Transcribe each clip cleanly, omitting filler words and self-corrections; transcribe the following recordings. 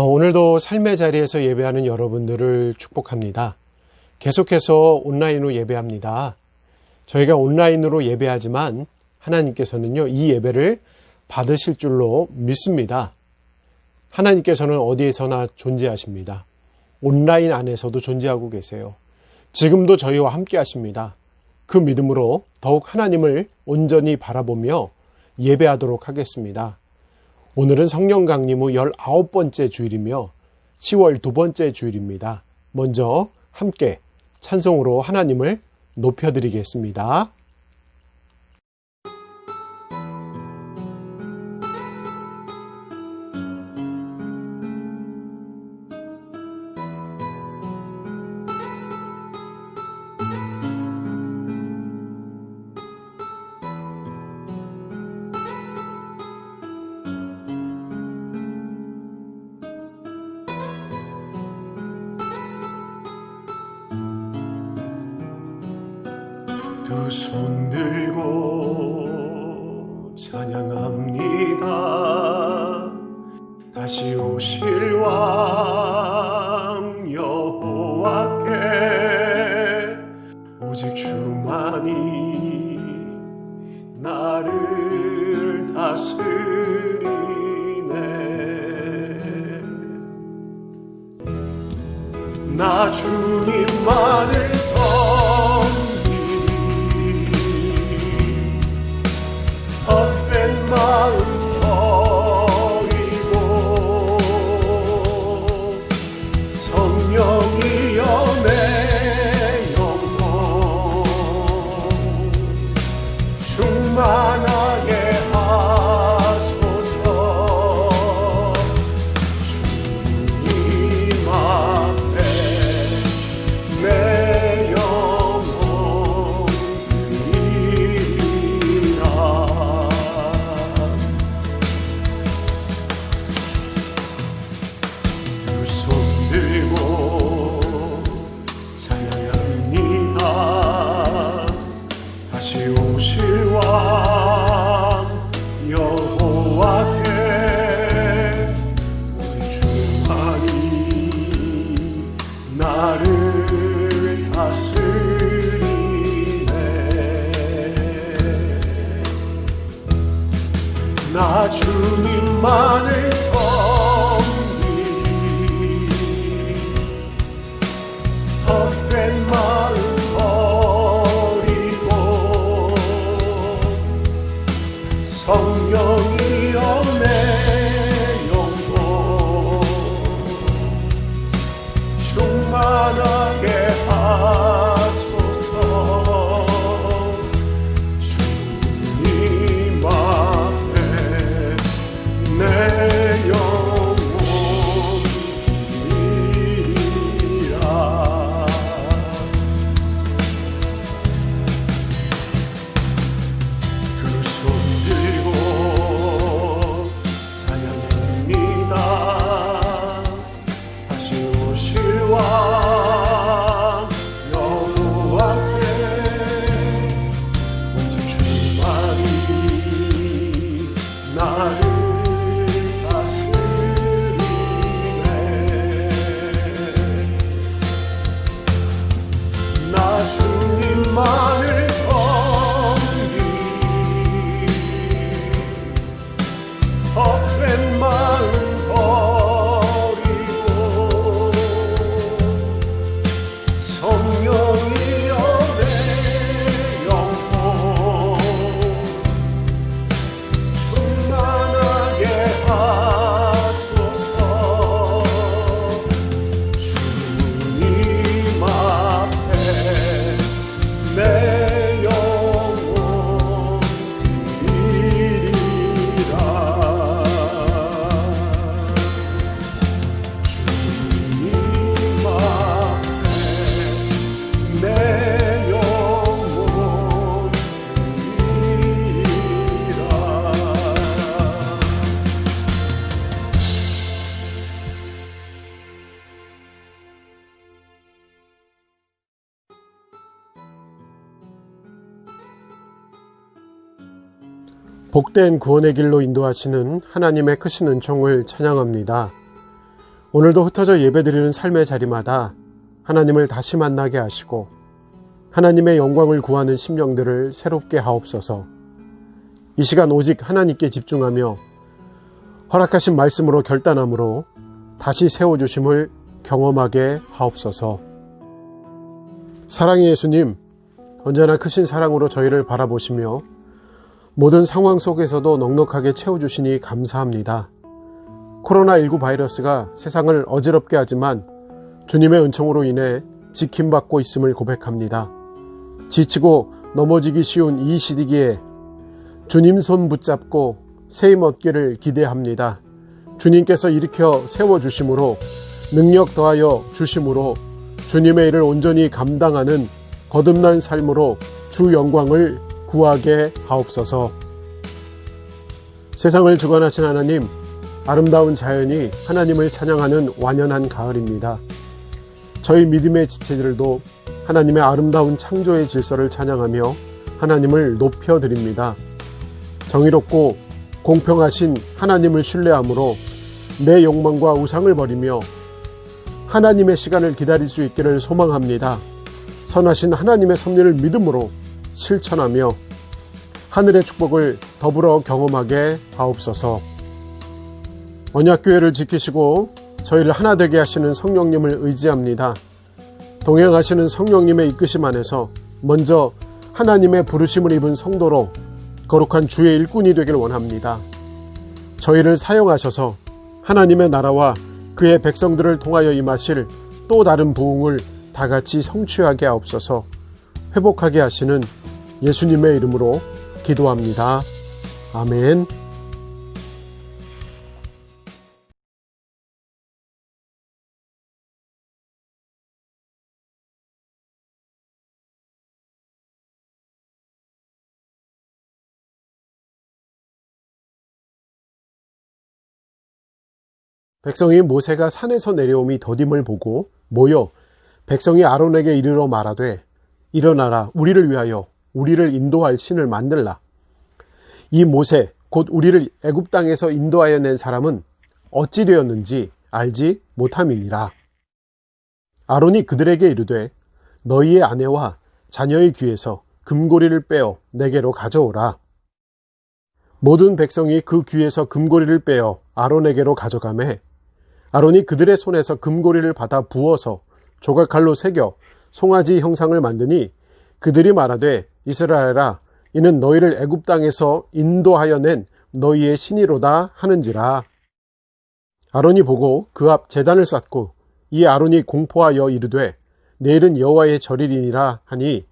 오늘도 삶의 자리에서 예배하는 여러분들을 축복합니다. 계속해서 온라인으로 예배합니다. 저희가 온라인으로 예배하지만 하나님께서는요, 이 예배를 받으실 줄로 믿습니다. 하나님께서는 어디에서나 존재하십니다. 온라인 안에서도 존재하고 계세요. 지금도 저희와 함께 하십니다. 그 믿음으로 더욱 하나님을 온전히 바라보며 예배하도록 하겠습니다. 오늘은 성령 강림 후 19번째 주일이며 10월 2번째 주일입니다. 먼저 함께 찬송으로 하나님을 높여드리겠습니다. 두 손 들고 찬양합니다. 다시 오실 왕 여호와께 오직 주만이 나를 다스리네. 나 주님만을 헛된 마음 버리고 성령이여 내 영혼 충만하게 하소서. 주님 앞에 내 영혼 나를 다스리네. 나 주님만을 섬기리. 헛된 마음 버리고 성령이여 내 충만하게 하소서. 주님 앞에 내 영혼이라. 두 손 들고 찬양합니다. 다시 오실 왕 여호와께 오직 주만이 나를 다스리네. 나 주님만을 섬기리. 헛된 마음 성령이여 내 영혼 충만하게 하소서. 주님 앞에 내 영혼이리라. 주님 앞에 내 영혼이라. 복된 구원의 길로 인도하시는 하나님의 크신 은총을 찬양합니다. 오늘도 흩어져 예배드리는 삶의 자리마다 하나님을 다시 만나게 하시고 하나님의 영광을 구하는 심령들을 새롭게 하옵소서. 이 시간 오직 하나님께 집중하며 허락하신 말씀으로 결단함으로 다시 세워주심을 경험하게 하옵소서. 사랑의 예수님, 언제나 크신 사랑으로 저희를 바라보시며 모든 상황 속에서도 넉넉하게 채워주시니 감사합니다. 코로나19 바이러스가 세상을 어지럽게 하지만 주님의 은총으로 인해 지킴받고 있음을 고백합니다. 지치고 넘어지기 쉬운 이 시기에 주님 손 붙잡고 세임 얻기를 기대합니다. 주님께서 일으켜 세워주심으로 능력 더하여 주심으로 주님의 일을 온전히 감당하는 거듭난 삶으로 주 영광을 구하게 하옵소서. 세상을 주관하신 하나님, 아름다운 자연이 하나님을 찬양하는 완연한 가을입니다. 저희 믿음의 지체들도 하나님의 아름다운 창조의 질서를 찬양하며 하나님을 높여드립니다. 정의롭고 공평하신 하나님을 신뢰함으로 내 욕망과 우상을 버리며 하나님의 시간을 기다릴 수 있기를 소망합니다. 선하신 하나님의 섭리를 믿음으로 실천하며 하늘의 축복을 더불어 경험하게 하옵소서. 언약교회를 지키시고 저희를 하나 되게 하시는 성령님을 의지합니다. 동행하시는 성령님의 이끄심 안에서 먼저 하나님의 부르심을 입은 성도로 거룩한 주의 일꾼이 되길 원합니다. 저희를 사용하셔서 하나님의 나라와 그의 백성들을 통하여 임하실 또 다른 부흥을 다같이 성취하게 하옵소서. 회복하게 하시는 예수님의 이름으로 기도합니다. 아멘. 백성이 모세가 산에서 내려옴이 더딤을 보고 모여 백성이 아론에게 이르러 말하되 일어나라, 우리를 위하여 우리를 인도할 신을 만들라. 이 모세 곧 우리를 애굽 땅에서 인도하여 낸 사람은 어찌 되었는지 알지 못함이니라. 아론이 그들에게 이르되 너희의 아내와 자녀의 귀에서 금고리를 빼어 내게로 가져오라. 모든 백성이 그 귀에서 금고리를 빼어 아론에게로 가져가매 아론이 그들의 손에서 금고리를 받아 부어서 조각칼로 새겨 송아지 형상을 만드니 그들이 말하되 이스라엘아, 이는 너희를 애굽 땅에서 인도하여 낸 너희의 신이로다 하는지라. 아론이 보고 그 앞 제단을 쌓고 이 아론이 공포하여 이르되 내일은 여호와의 절일이니라 하니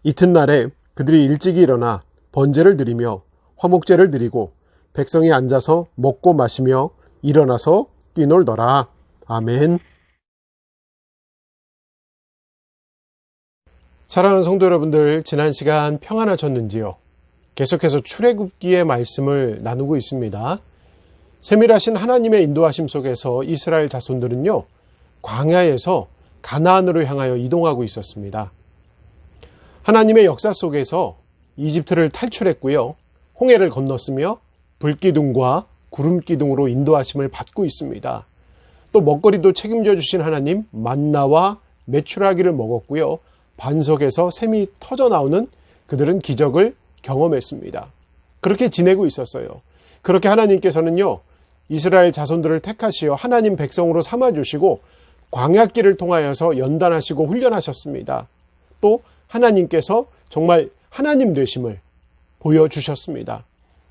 이튿날에 그들이 일찍이 일어나 번제를 드리며 화목제를 드리고 백성이 앉아서 먹고 마시며 일어나서 뛰놀더라. 아멘. 사랑하는 성도 여러분들, 지난 시간 평안하셨는지요? 계속해서 출애굽기의 말씀을 나누고 있습니다. 세밀하신 하나님의 인도하심 속에서 이스라엘 자손들은요, 광야에서 가나안으로 향하여 이동하고 있었습니다. 하나님의 역사 속에서 이집트를 탈출했고요, 홍해를 건넜으며 불기둥과 구름기둥으로 인도하심을 받고 있습니다. 또 먹거리도 책임져 주신 하나님, 만나와 메추라기를 먹었고요, 반석에서 샘이 터져 나오는 그들은 기적을 경험했습니다. 그렇게 지내고 있었어요. 그렇게 하나님께서는요, 이스라엘 자손들을 택하시어 하나님 백성으로 삼아주시고 광야길을 통하여서 연단하시고 훈련하셨습니다. 또 하나님께서 정말 하나님 되심을 보여주셨습니다.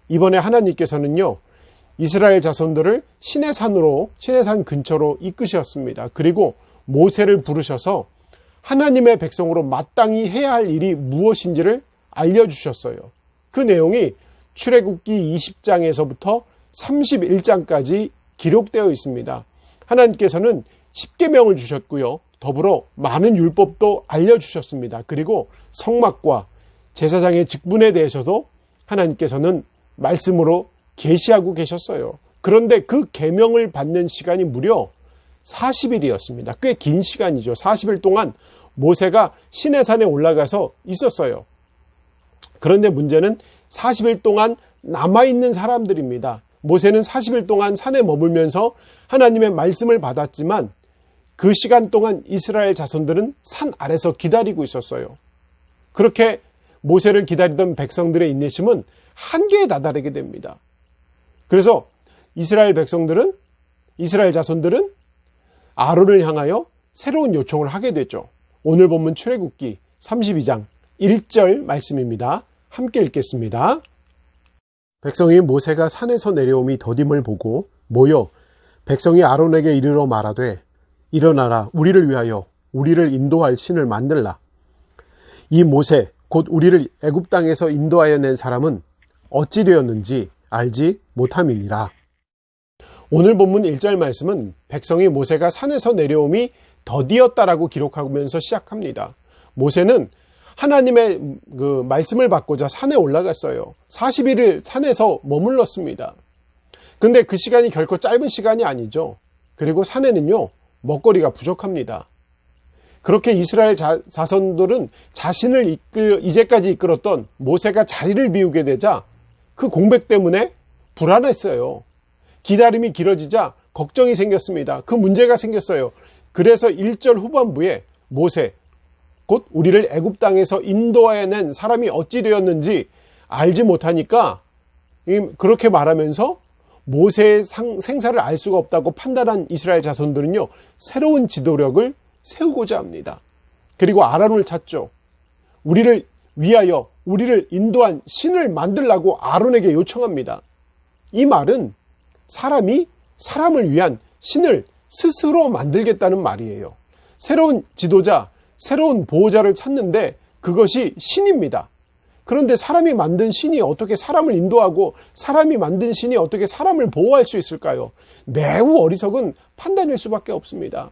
이번에 하나님께서는요, 이스라엘 자손들을 시내산 근처로 이끄셨습니다. 그리고 모세를 부르셔서 하나님의 백성으로 마땅히 해야 할 일이 무엇인지를 알려주셨어요. 그 내용이 출애굽기 20장에서부터 31장까지 기록되어 있습니다. 하나님께서는 10계명을 주셨고요. 더불어 많은 율법도 알려주셨습니다. 그리고 성막과 제사장의 직분에 대해서도 하나님께서는 말씀으로 계시하고 계셨어요. 그런데 그 계명을 받는 시간이 무려 40일이었습니다. 꽤 긴 시간이죠. 40일 동안 모세가 시내산에 올라가서 있었어요. 그런데 문제는 40일 동안 남아있는 사람들입니다. 모세는 40일 동안 산에 머물면서 하나님의 말씀을 받았지만 그 시간 동안 이스라엘 자손들은 산 아래서 기다리고 있었어요. 그렇게 모세를 기다리던 백성들의 인내심은 한계에 다다르게 됩니다. 그래서 이스라엘 자손들은 아론을 향하여 새로운 요청을 하게 되죠. 오늘 본문 출애굽기 32장 1절 말씀입니다. 함께 읽겠습니다. 백성이 모세가 산에서 내려옴이 더딤을 보고 모여 백성이 아론에게 이르러 말하되 일어나라 우리를 위하여 우리를 인도할 신을 만들라. 이 모세 곧 우리를 애굽 땅에서 인도하여 낸 사람은 어찌 되었는지 알지 못함이니라. 오늘 본문 1절 말씀은 백성이 모세가 산에서 내려옴이 더디었다라고 기록하면서 시작합니다. 모세는 하나님의 그 말씀을 받고자 산에 올라갔어요. 40일을 산에서 머물렀습니다. 근데 그 시간이 결코 짧은 시간이 아니죠. 그리고 산에는요, 먹거리가 부족합니다. 그렇게 이스라엘 자손들은 자신을 이제까지 이끌었던 모세가 자리를 비우게 되자 그 공백 때문에 불안했어요. 기다림이 길어지자 걱정이 생겼습니다. 그 문제가 생겼어요. 그래서 1절 후반부에 모세 곧 우리를 애굽 땅에서 인도하여 낸 사람이 어찌 되었는지 알지 못하니까 그렇게 말하면서 모세의 생사를 알 수가 없다고 판단한 이스라엘 자손들은요, 새로운 지도력을 세우고자 합니다. 그리고 아론을 찾죠. 우리를 위하여 우리를 인도한 신을 만들라고 아론에게 요청합니다. 이 말은 사람이 사람을 위한 신을 스스로 만들겠다는 말이에요. 새로운 지도자, 새로운 보호자를 찾는데 그것이 신입니다. 그런데 사람이 만든 신이 어떻게 사람을 인도하고 사람이 만든 신이 어떻게 사람을 보호할 수 있을까요? 매우 어리석은 판단일 수밖에 없습니다.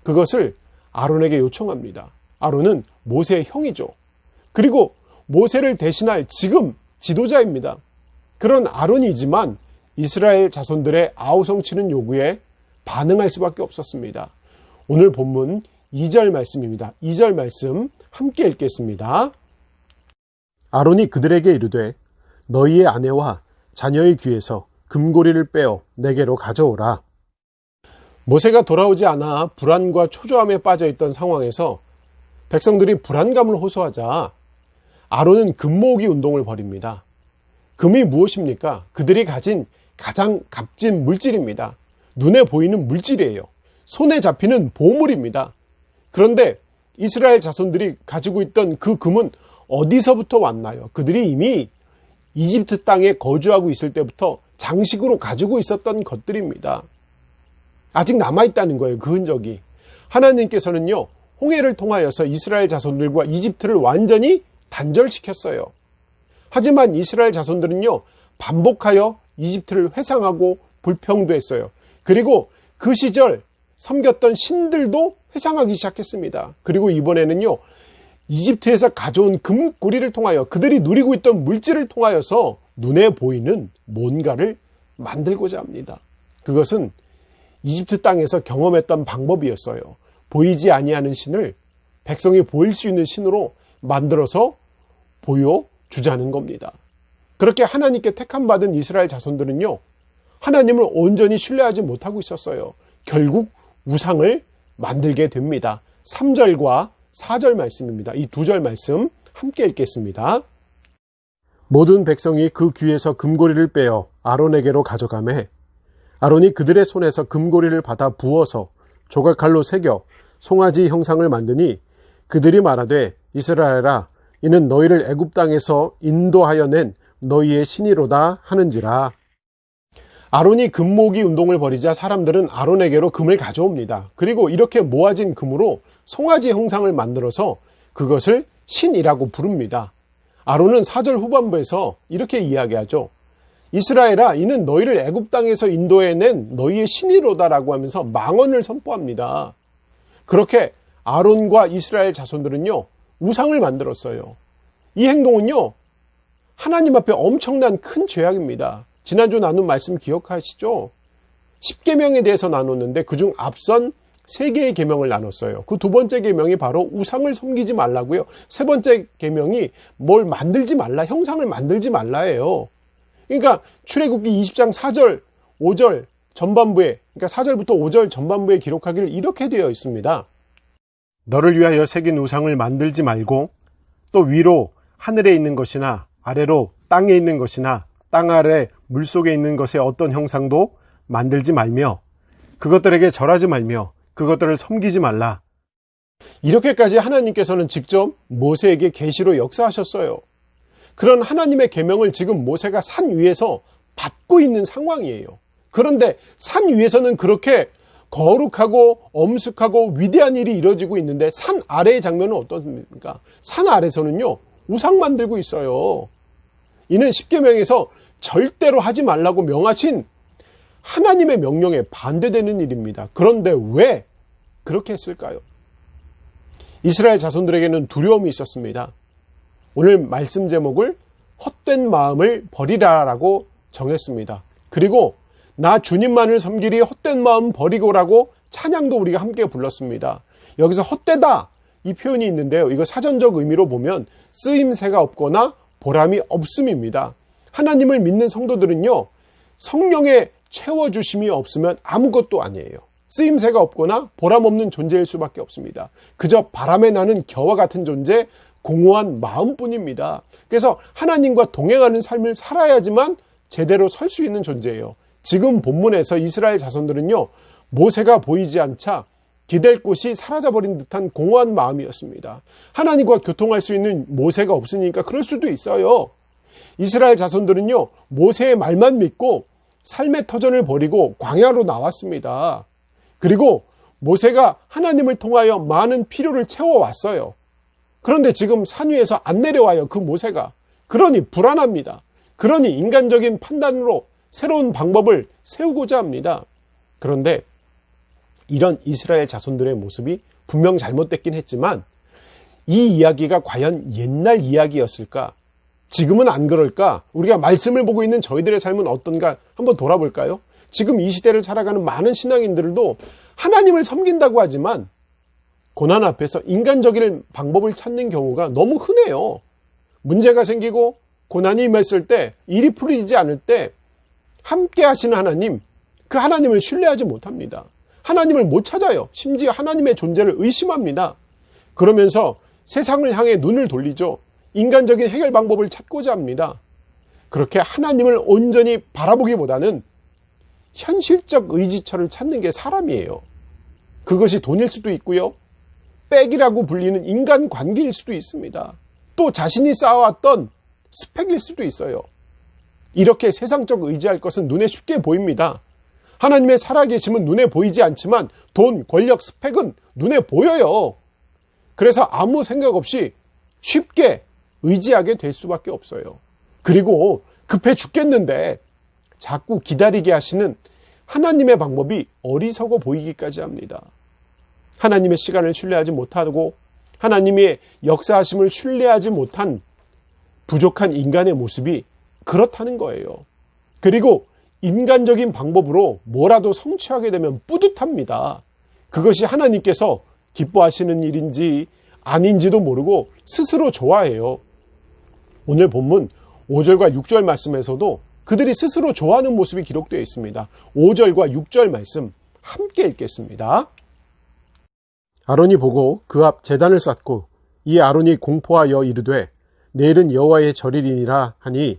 그것을 아론에게 요청합니다. 아론은 모세의 형이죠. 그리고 모세를 대신할 지금 지도자입니다. 그런 아론이지만 이스라엘 자손들의 아우성치는 요구에 반응할 수밖에 없었습니다. 오늘 본문 2절 말씀입니다. 2절 말씀 함께 읽겠습니다. 아론이 그들에게 이르되 너희의 아내와 자녀의 귀에서 금고리를 빼어 내게로 가져오라. 모세가 돌아오지 않아 불안과 초조함에 빠져있던 상황에서 백성들이 불안감을 호소하자 아론은 금모으기 운동을 벌입니다. 금이 무엇입니까? 그들이 가진 가장 값진 물질입니다. 눈에 보이는 물질이에요. 손에 잡히는 보물입니다. 그런데 이스라엘 자손들이 가지고 있던 그 금은 어디서부터 왔나요? 그들이 이미 이집트 땅에 거주하고 있을 때부터 장식으로 가지고 있었던 것들입니다. 아직 남아있다는 거예요. 그 흔적이. 하나님께서는요, 홍해를 통하여서 이스라엘 자손들과 이집트를 완전히 단절시켰어요. 하지만 이스라엘 자손들은요, 반복하여 이집트를 회상하고 불평도했어요. 그리고 그 시절 섬겼던 신들도 회상하기 시작했습니다. 그리고 이번에는요, 이집트에서 가져온 금고리를 통하여 그들이 누리고 있던 물질을 통하여서 눈에 보이는 뭔가를 만들고자 합니다. 그것은 이집트 땅에서 경험했던 방법이었어요. 보이지 아니하는 신을 백성이 보일 수 있는 신으로 만들어서 보여주자는 겁니다. 그렇게 하나님께 택함받은 이스라엘 자손들은요, 하나님을 온전히 신뢰하지 못하고 있었어요. 결국 우상을 만들게 됩니다. 3절과 4절 말씀입니다. 이 두 절 말씀 함께 읽겠습니다. 모든 백성이 그 귀에서 금고리를 빼어 아론에게로 가져가매 아론이 그들의 손에서 금고리를 받아 부어서 조각칼로 새겨 송아지 형상을 만드니 그들이 말하되 이스라엘아 이는 너희를 애굽 땅에서 인도하여 낸 너희의 신이로다 하는지라. 아론이 금모으기 운동을 벌이자 사람들은 아론에게로 금을 가져옵니다. 그리고 이렇게 모아진 금으로 송아지 형상을 만들어서 그것을 신이라고 부릅니다. 아론은 4절 후반부에서 이렇게 이야기하죠. 이스라엘아 이는 너희를 애굽 땅에서 인도해낸 너희의 신이로다라고 하면서 망언을 선포합니다. 그렇게 아론과 이스라엘 자손들은요, 우상을 만들었어요. 이 행동은요, 하나님 앞에 엄청난 큰 죄악입니다. 지난주 나눈 말씀 기억하시죠? 10계명에 대해서 나눴는데 그중 앞선 3개의 계명을 나눴어요. 그 두 번째 계명이 바로 우상을 섬기지 말라고요. 세 번째 계명이 뭘 만들지 말라, 형상을 만들지 말라예요. 그러니까 출애굽기 20장 4절, 5절 전반부에, 그러니까 4절부터 5절 전반부에 기록하기를 이렇게 되어 있습니다. 너를 위하여 새긴 우상을 만들지 말고 또 위로 하늘에 있는 것이나 아래로 땅에 있는 것이나 땅 아래 물속에 있는 것의 어떤 형상도 만들지 말며 그것들에게 절하지 말며 그것들을 섬기지 말라. 이렇게까지 하나님께서는 직접 모세에게 계시로 역사하셨어요. 그런 하나님의 계명을 지금 모세가 산 위에서 받고 있는 상황이에요. 그런데 산 위에서는 그렇게 거룩하고 엄숙하고 위대한 일이 이루어지고 있는데 산 아래의 장면은 어떻습니까? 산 아래서는요, 우상 만들고 있어요. 이는 십계명에서 절대로 하지 말라고 명하신 하나님의 명령에 반대되는 일입니다. 그런데 왜 그렇게 했을까요? 이스라엘 자손들에게는 두려움이 있었습니다. 오늘 말씀 제목을 헛된 마음을 버리라라고 정했습니다. 그리고 나 주님만을 섬기리 헛된 마음 버리고라고 찬양도 우리가 함께 불렀습니다. 여기서 헛되다 이 표현이 있는데요. 이거 사전적 의미로 보면 쓰임새가 없거나 보람이 없음입니다. 하나님을 믿는 성도들은요, 성령의 채워주심이 없으면 아무것도 아니에요. 쓰임새가 없거나 보람 없는 존재일 수밖에 없습니다. 그저 바람에 나는 겨와 같은 존재, 공허한 마음뿐입니다. 그래서 하나님과 동행하는 삶을 살아야지만 제대로 설 수 있는 존재예요. 지금 본문에서 이스라엘 자손들은요, 모세가 보이지 않자 기댈 곳이 사라져버린 듯한 공허한 마음이었습니다. 하나님과 교통할 수 있는 모세가 없으니까 그럴 수도 있어요. 이스라엘 자손들은요, 모세의 말만 믿고 삶의 터전을 버리고 광야로 나왔습니다. 그리고 모세가 하나님을 통하여 많은 필요를 채워왔어요. 그런데 지금 산 위에서 안 내려와요, 그 모세가. 그러니 불안합니다. 그러니 인간적인 판단으로 새로운 방법을 세우고자 합니다. 그런데 이런 이스라엘 자손들의 모습이 분명 잘못됐긴 했지만 이 이야기가 과연 옛날 이야기였을까? 지금은 안 그럴까? 우리가 말씀을 보고 있는 저희들의 삶은 어떤가 한번 돌아볼까요? 지금 이 시대를 살아가는 많은 신앙인들도 하나님을 섬긴다고 하지만 고난 앞에서 인간적인 방법을 찾는 경우가 너무 흔해요. 문제가 생기고 고난이 임했을 때, 일이 풀리지 않을 때 함께 하시는 하나님, 그 하나님을 신뢰하지 못합니다. 하나님을 못 찾아요. 심지어 하나님의 존재를 의심합니다. 그러면서 세상을 향해 눈을 돌리죠. 인간적인 해결 방법을 찾고자 합니다. 그렇게 하나님을 온전히 바라보기보다는 현실적 의지처를 찾는 게 사람이에요. 그것이 돈일 수도 있고요. 빽이라고 불리는 인간관계일 수도 있습니다. 또 자신이 쌓아왔던 스펙일 수도 있어요. 이렇게 세상적 의지할 것은 눈에 쉽게 보입니다. 하나님의 살아계심은 눈에 보이지 않지만 돈, 권력, 스펙은 눈에 보여요. 그래서 아무 생각 없이 쉽게 의지하게 될 수밖에 없어요. 그리고 급해 죽겠는데 자꾸 기다리게 하시는 하나님의 방법이 어리석어 보이기까지 합니다. 하나님의 시간을 신뢰하지 못하고 하나님의 역사하심을 신뢰하지 못한 부족한 인간의 모습이 그렇다는 거예요. 그리고 인간적인 방법으로 뭐라도 성취하게 되면 뿌듯합니다. 그것이 하나님께서 기뻐하시는 일인지 아닌지도 모르고 스스로 좋아해요. 오늘 본문 5절과 6절 말씀에서도 그들이 스스로 좋아하는 모습이 기록되어 있습니다. 5절과 6절 말씀 함께 읽겠습니다. 아론이 보고 그 앞 제단을 쌓고 이 아론이 공포하여 이르되 내일은 여호와의 절일이니라 하니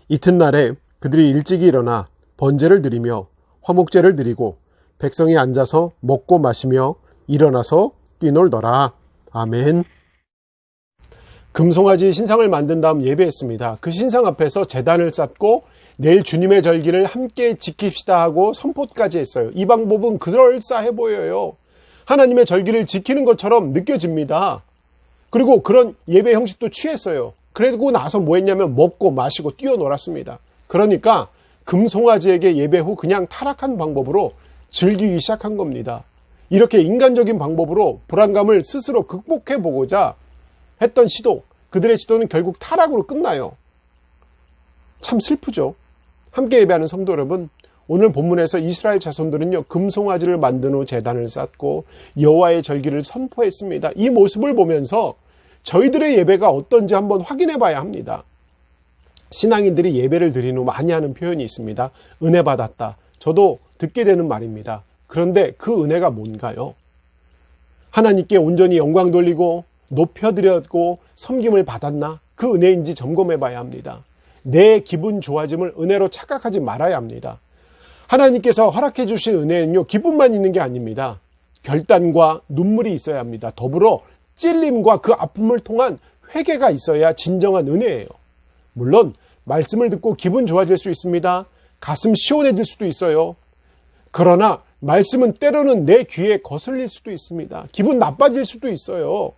이튿날에 그들이 일찍이 일어나 번제를 드리며 화목제를 드리고 백성이 앉아서 먹고 마시며 일어나서 뛰놀더라. 아멘. 금송아지 신상을 만든 다음 예배했습니다. 그 신상 앞에서 제단을 쌓고 내일 주님의 절기를 함께 지킵시다 하고 선포까지 했어요. 이 방법은 그럴싸해 보여요. 하나님의 절기를 지키는 것처럼 느껴집니다. 그리고 그런 예배 형식도 취했어요. 그리고 나서 뭐 했냐면 먹고 마시고 뛰어놀았습니다. 그러니까 금송아지에게 예배 후 그냥 타락한 방법으로 즐기기 시작한 겁니다. 이렇게 인간적인 방법으로 불안감을 스스로 극복해 보고자 했던 시도, 그들의 시도는 결국 타락으로 끝나요. 참 슬프죠. 함께 예배하는 성도 여러분, 오늘 본문에서 이스라엘 자손들은요, 금송아지를 만든 후 제단을 쌓고 여호와의 절기를 선포했습니다. 이 모습을 보면서 저희들의 예배가 어떤지 한번 확인해 봐야 합니다. 신앙인들이 예배를 드린 후 많이 하는 표현이 있습니다. 은혜 받았다. 저도 듣게 되는 말입니다. 그런데 그 은혜가 뭔가요? 하나님께 온전히 영광 돌리고 높여드렸고 섬김을 받았나? 그 은혜인지 점검해 봐야 합니다. 내 기분 좋아짐을 은혜로 착각하지 말아야 합니다. 하나님께서 허락해 주신 은혜는요, 기쁨만 있는 게 아닙니다. 결단과 눈물이 있어야 합니다. 더불어 찔림과 그 아픔을 통한 회개가 있어야 진정한 은혜예요. 물론 말씀을 듣고 기분 좋아질 수 있습니다. 가슴 시원해질 수도 있어요. 그러나 말씀은 때로는 내 귀에 거슬릴 수도 있습니다. 기분 나빠질 수도 있어요.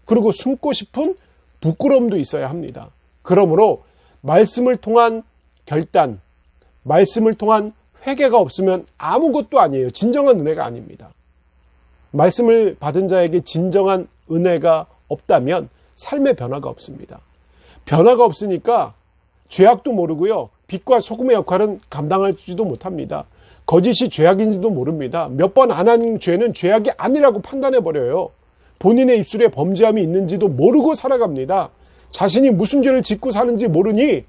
그리고 숨고 싶은 부끄러움도 있어야 합니다. 그러므로 말씀을 통한 결단, 말씀을 통한 회개가 없으면 아무것도 아니에요. 진정한 은혜가 아닙니다. 말씀을 받은 자에게 진정한 은혜가 없다면 삶의 변화가 없습니다. 변화가 없으니까 죄악도 모르고요. 빛과 소금의 역할은 감당하지도 못합니다. 거짓이 죄악인지도 모릅니다. 몇 번 안 한 죄는 죄악이 아니라고 판단해버려요. 본인의 입술에 범죄함이 있는지도 모르고 살아갑니다. 자신이 무슨 죄를 짓고 사는지 모르니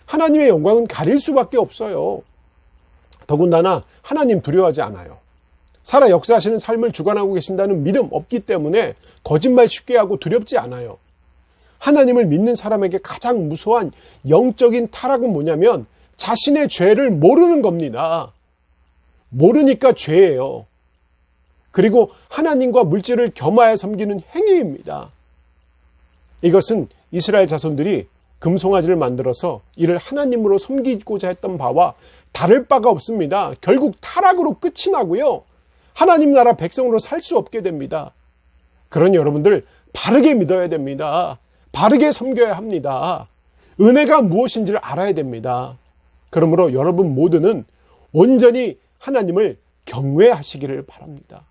하나님의 영광은 가릴 수밖에 없어요. 더군다나 하나님 두려워하지 않아요. 살아 역사하시는 삶을 주관하고 계신다는 믿음 없기 때문에 거짓말 쉽게 하고 두렵지 않아요. 하나님을 믿는 사람에게 가장 무서운 영적인 타락은 뭐냐면 자신의 죄를 모르는 겁니다. 모르니까 죄예요. 그리고 하나님과 물질을 겸하여 섬기는 행위입니다. 이것은 이스라엘 자손들이 금송아지를 만들어서 이를 하나님으로 섬기고자 했던 바와 다를 바가 없습니다. 결국 타락으로 끝이 나고요. 하나님 나라 백성으로 살 수 없게 됩니다. 그러니 여러분들 바르게 믿어야 됩니다. 바르게 섬겨야 합니다. 은혜가 무엇인지를 알아야 됩니다. 그러므로 여러분 모두는 온전히 하나님을 경외하시기를 바랍니다.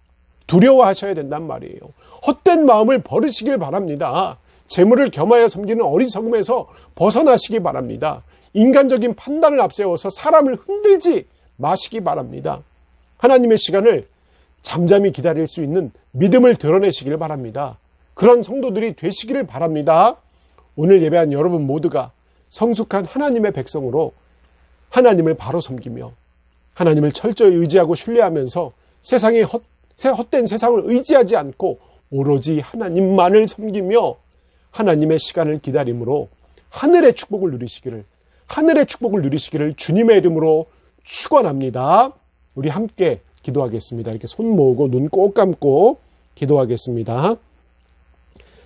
두려워하셔야 된단 말이에요. 헛된 마음을 버리시길 바랍니다. 재물을 겸하여 섬기는 어리석음에서 벗어나시기 바랍니다. 인간적인 판단을 앞세워서 사람을 흔들지 마시기 바랍니다. 하나님의 시간을 잠잠히 기다릴 수 있는 믿음을 드러내시길 바랍니다. 그런 성도들이 되시기를 바랍니다. 오늘 예배한 여러분 모두가 성숙한 하나님의 백성으로 하나님을 바로 섬기며 하나님을 철저히 의지하고 신뢰하면서 세상의 헛된 세상을 의지하지 않고 오로지 하나님만을 섬기며 하나님의 시간을 기다림으로 하늘의 축복을 누리시기를 주님의 이름으로 축원합니다. 우리 함께 기도하겠습니다. 이렇게 손 모으고 눈 꼭 감고 기도하겠습니다.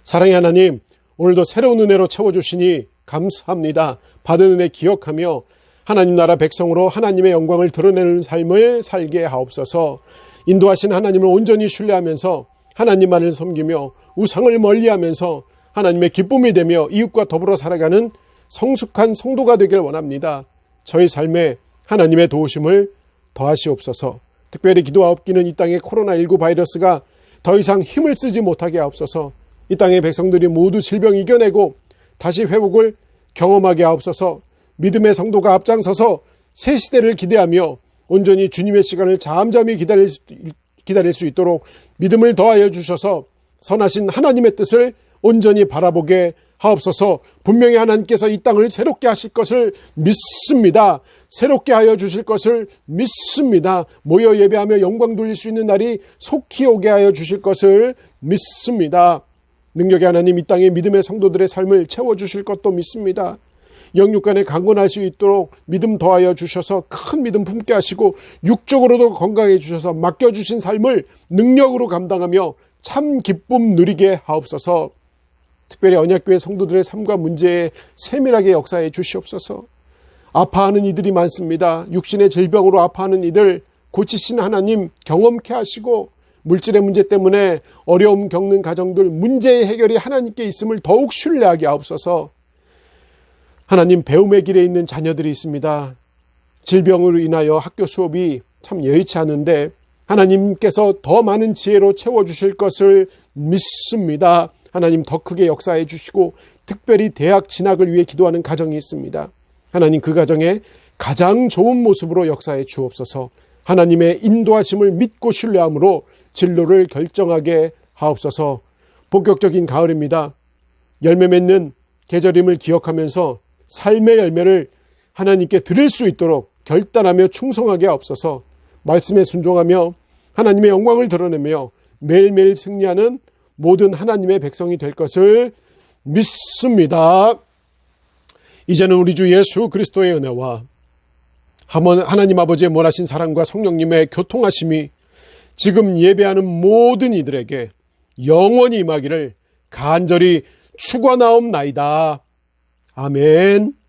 사랑의 하나님, 오늘도 새로운 은혜로 채워주시니 감사합니다. 받은 은혜 기억하며 하나님 나라 백성으로 하나님의 영광을 드러내는 삶을 살게 하옵소서. 인도하신 하나님을 온전히 신뢰하면서 하나님만을 섬기며 우상을 멀리하면서 하나님의 기쁨이 되며 이웃과 더불어 살아가는 성숙한 성도가 되길 원합니다. 저희 삶에 하나님의 도우심을 더하시옵소서. 특별히 기도하옵기는 이 땅의 코로나19 바이러스가 더 이상 힘을 쓰지 못하게 하옵소서. 이 땅의 백성들이 모두 질병 이겨내고 다시 회복을 경험하게 하옵소서. 믿음의 성도가 앞장서서 새 시대를 기대하며 온전히 주님의 시간을 잠잠히 기다릴 수 있도록 믿음을 더하여 주셔서 선하신 하나님의 뜻을 온전히 바라보게 하옵소서. 분명히 하나님께서 이 땅을 새롭게 하실 것을 믿습니다. 새롭게 하여 주실 것을 믿습니다. 모여 예배하며 영광 돌릴 수 있는 날이 속히 오게 하여 주실 것을 믿습니다. 능력의 하나님, 이 땅의 믿음의 성도들의 삶을 채워주실 것도 믿습니다. 영육간에 강건할 수 있도록 믿음 더하여 주셔서 큰 믿음 품게 하시고 육적으로도 건강해 주셔서 맡겨주신 삶을 능력으로 감당하며 참 기쁨 누리게 하옵소서. 특별히 언약교회 성도들의 삶과 문제에 세밀하게 역사해 주시옵소서. 아파하는 이들이 많습니다. 육신의 질병으로 아파하는 이들 고치신 하나님 경험케 하시고 물질의 문제 때문에 어려움 겪는 가정들 문제의 해결이 하나님께 있음을 더욱 신뢰하게 하옵소서. 하나님, 배움의 길에 있는 자녀들이 있습니다. 질병으로 인하여 학교 수업이 참 여의치 않은데 하나님께서 더 많은 지혜로 채워주실 것을 믿습니다. 하나님, 더 크게 역사해 주시고 특별히 대학 진학을 위해 기도하는 가정이 있습니다. 하나님, 그 가정에 가장 좋은 모습으로 역사해 주옵소서. 하나님의 인도하심을 믿고 신뢰함으로 진로를 결정하게 하옵소서. 본격적인 가을입니다. 열매 맺는 계절임을 기억하면서 삶의 열매를 하나님께 드릴 수 있도록 결단하며 충성하게 하옵소서. 말씀에 순종하며 하나님의 영광을 드러내며 매일매일 승리하는 모든 하나님의 백성이 될 것을 믿습니다. 이제는 우리 주 예수 그리스도의 은혜와 하나님 아버지의 원하신 사랑과 성령님의 교통하심이 지금 예배하는 모든 이들에게 영원히 임하기를 간절히 축원하옵나이다. 아멘.